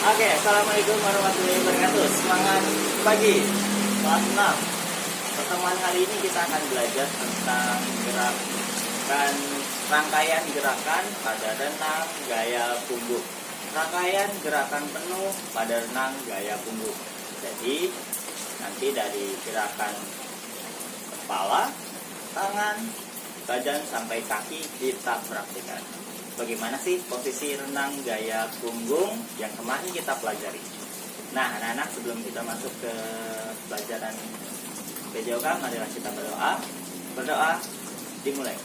Oke, assalamualaikum warahmatullahi wabarakatuh. Semangat pagi, kelas 6. Pertemuan hari ini kita akan belajar tentang gerakan rangkaian gerakan pada renang gaya punggung. Rangkaian gerakan penuh pada renang gaya punggung. Jadi nanti dari gerakan kepala, tangan, badan sampai kaki kita praktikkan. Bagaimana sih posisi renang gaya punggung yang kemarin kita pelajari. Nah, anak-anak, sebelum kita masuk ke pelajaran PJOK, marilah kita berdoa. Berdoa dimulai.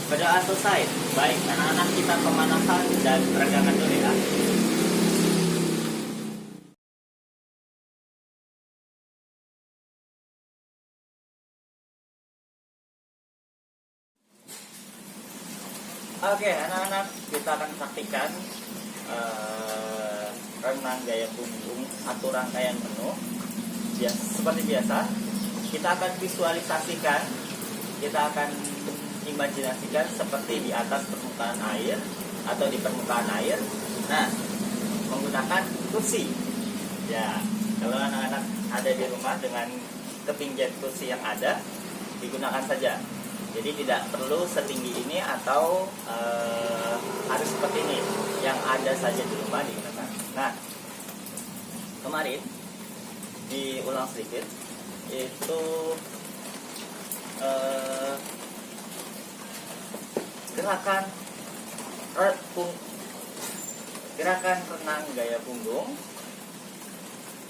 Berdoa selesai. Baik, anak-anak, kita pemanasan dan peregangan dulu ya. Oke, anak-anak, kita akan praktikkan renang gaya punggung satu rangkaian penuh. Ya, seperti biasa, kita akan visualisasikan, kita akan imajinasikan seperti di atas permukaan air atau di permukaan air. Nah, menggunakan kursi. Ya, kalau anak-anak ada di rumah dengan ketinggian kursi yang ada, digunakan saja. Jadi tidak perlu setinggi ini atau harus seperti ini. Yang ada saja di rumah digunakan. Nah, kemarin diulang sedikit, itu gerakan renang gaya punggung.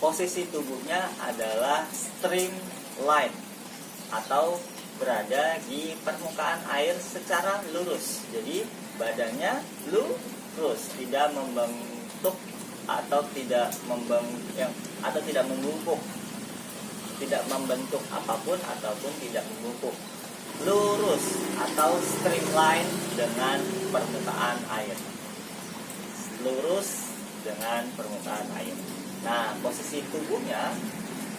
Posisi tubuhnya adalah streamline atau berada di permukaan air secara lurus. Jadi badannya lurus, tidak membentuk atau tidak membungkuk, tidak membentuk apapun ataupun tidak membungkuk. Lurus atau streamline dengan permukaan air. Lurus dengan permukaan air. Nah, posisi tubuhnya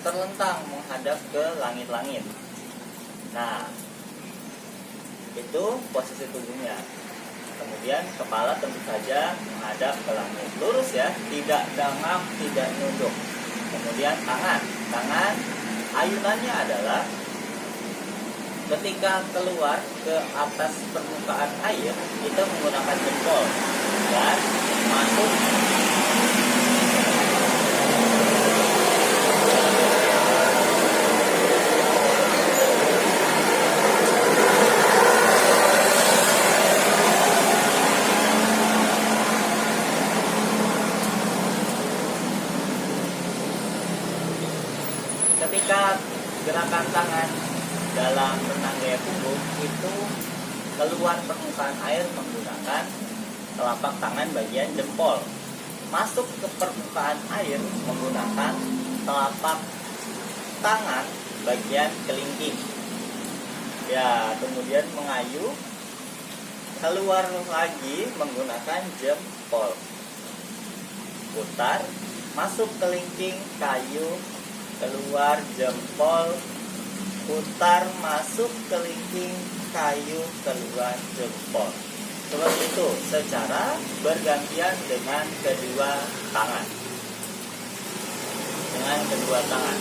terlentang menghadap ke langit-langit. Nah, itu posisi tubuhnya. Kemudian kepala tentu saja menghadap ke langit. Lurus ya, tidak dangap, tidak nunduk. Kemudian tangan ayunannya adalah ketika keluar ke atas permukaan air, itu menggunakan jempol dan masuk ketika gerakan tangan dalam renang gaya punggung itu keluar permukaan air menggunakan telapak tangan bagian jempol, masuk ke permukaan air menggunakan telapak tangan bagian kelingking. Ya, kemudian mengayuh keluar lagi menggunakan jempol, putar, masuk kelingking, kayu, keluar jempol, putar, masuk kelingking, kayu, keluar jempol. Seperti itu secara bergantian dengan kedua tangan. Dengan kedua tangan.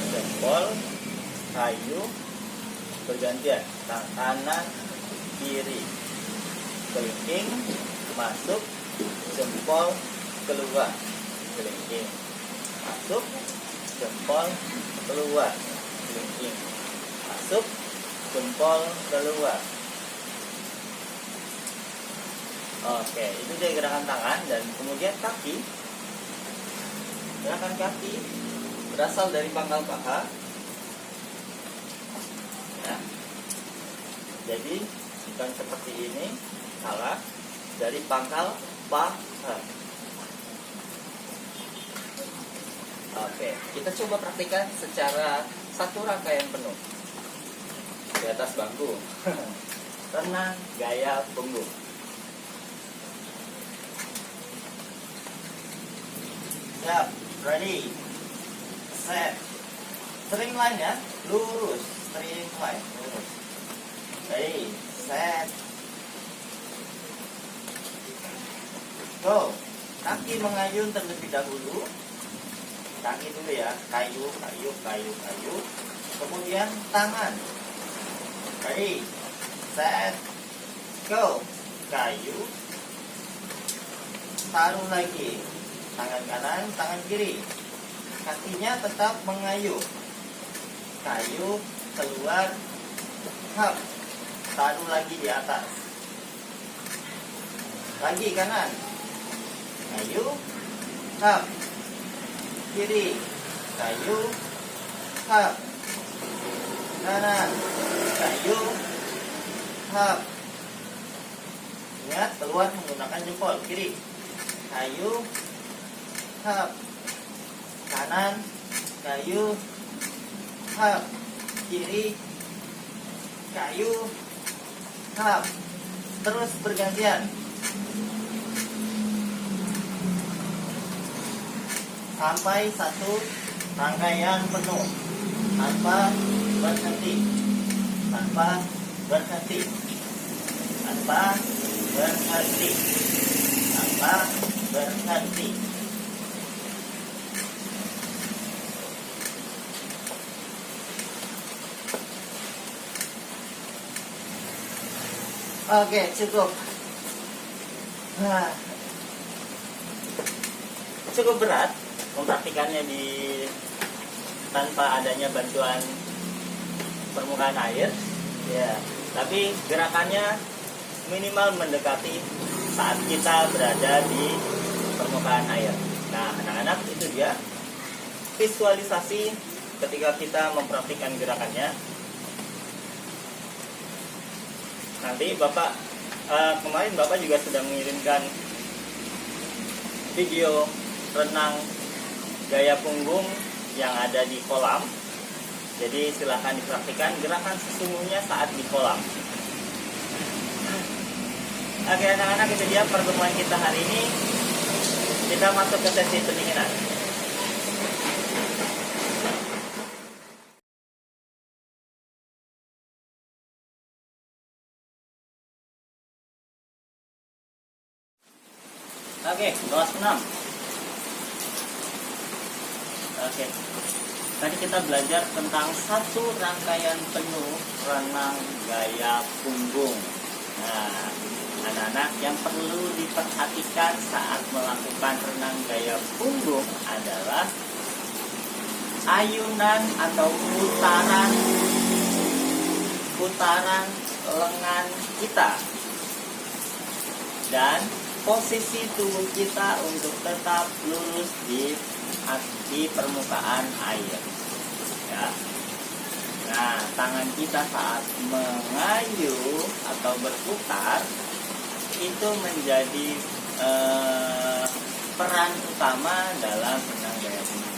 Jempol, kayu, bergantian. Kanan, kiri. Kelingking, masuk, jempol, keluar. Kelingking, masuk, jempol, keluar. Kelingking, masuk, jempol, keluar. Oke, itu dia gerakan tangan. Dan kemudian kaki. Gerakan kaki berasal dari pangkal paha. Ya. Jadi bukan seperti ini, salah. Dari pangkal paha. Oke, kita coba praktikkan secara satu rangkaian penuh di atas bangku. Renang gaya punggung. Siap. Ready. Set. Streamline ya. Lurus. Streamline. Lurus. Ready. Set. Go. Kaki mengayun terlebih dahulu. Kaki dulu ya. Kayu, kayu, kayu, kayu. Kemudian tangan. Ready. Set. Go. Kayu. Taruh lagi. Tangan kanan, tangan kiri. Kakinya tetap mengayuh. Kayu, keluar. Hap. Taruh lagi di atas. Lagi kanan. Kayu. Hap. Kiri. Kayu. Hap. Kanan. Kayu. Hap. Ingat, keluar menggunakan jempol. Kiri. Kayu. Hap. Kanan. Kayu. Hap. Kiri. Kayu. Hap. Terus bergantian. Sampai satu rangkaian penuh. Tanpa berhenti. Tanpa berhenti. Tanpa berhenti. Tanpa berhenti. Oke, cukup. Cukup berat mempraktikannya tanpa adanya bantuan permukaan air. Ya, tapi gerakannya minimal mendekati saat kita berada di permukaan air. Nah, anak-anak, itu dia visualisasi ketika kita mempraktikkan gerakannya. Nanti kemarin Bapak juga sudah mengirimkan video renang gaya punggung yang ada di kolam. Jadi silahkan dipraktikkan gerakan sesungguhnya saat di kolam. Oke anak-anak, itu dia pertemuan kita hari ini. Kita masuk ke sesi pendinginan. Oke, kelas 6. Oke. Tadi kita belajar tentang satu rangkaian penuh renang gaya punggung. Nah, anak-anak, yang perlu diperhatikan saat melakukan renang gaya punggung adalah ayunan atau putaran lengan kita dan posisi tubuh kita untuk tetap lurus di permukaan air. Ya. Nah, tangan kita saat mengayuh atau berputar itu menjadi peran utama dalam renang gaya punggung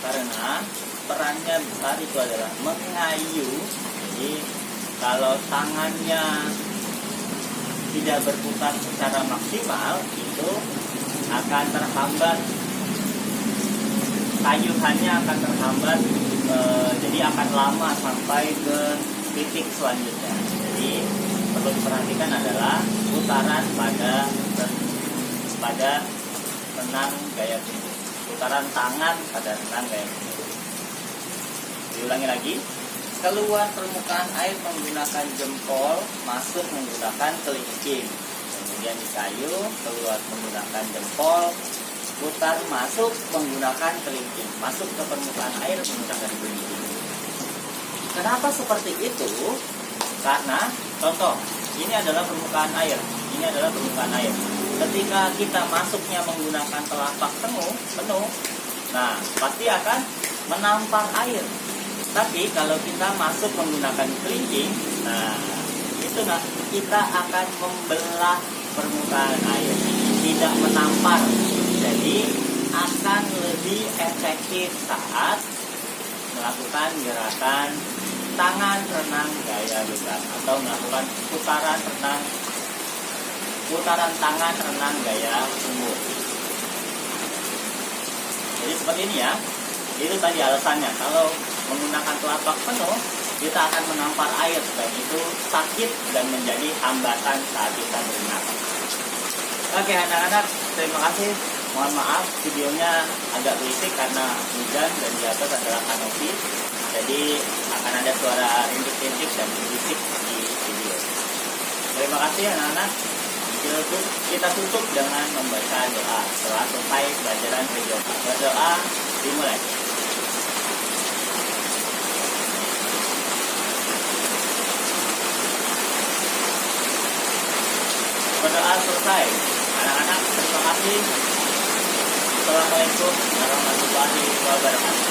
karena perannya besar itu adalah mengayuh. Jadi kalau tangannya tidak berputar secara maksimal, itu akan terhambat, kayuhannya akan terhambat, jadi akan lama sampai ke titik selanjutnya. Jadi perlu diperhatikan adalah putaran pada renang gaya punggung, putaran tangan pada renang gaya punggung. Diulangi lagi. Keluar permukaan air menggunakan jempol, masuk menggunakan kelingking. Kemudian dikayuh, keluar menggunakan jempol, putar masuk menggunakan kelingking. Masuk ke permukaan air menggunakan kelingking. Kenapa seperti itu? Karena, contoh, ini adalah permukaan air. Ini adalah permukaan air. Ketika kita masuknya menggunakan telapak penuh, nah, pasti akan menampar air. Tapi kalau kita masuk menggunakan kelingking, nah itu kita akan membelah permukaan air, tidak menampar. Jadi akan lebih efektif saat melakukan gerakan tangan renang gaya besar atau melakukan putaran tangan renang gaya punggung. Jadi seperti ini ya. Itu tadi alasannya. Kalau menggunakan telapak penuh, kita akan menampar air dan itu sakit dan menjadi hambatan saat kita berenang. Oke anak-anak, terima kasih. Mohon maaf videonya agak berisik karena hujan dan di atas adalah kanopi. Jadi akan ada suara rintik-rintik dan berisik di video. Terima kasih anak-anak. Kita tutup dengan membaca doa setelah selesai pelajaran video. Berdoa dimulai. Berdoa selesai. Anak-anak, terima kasih. Assalamualaikum warahmatullahi wabarakatuh.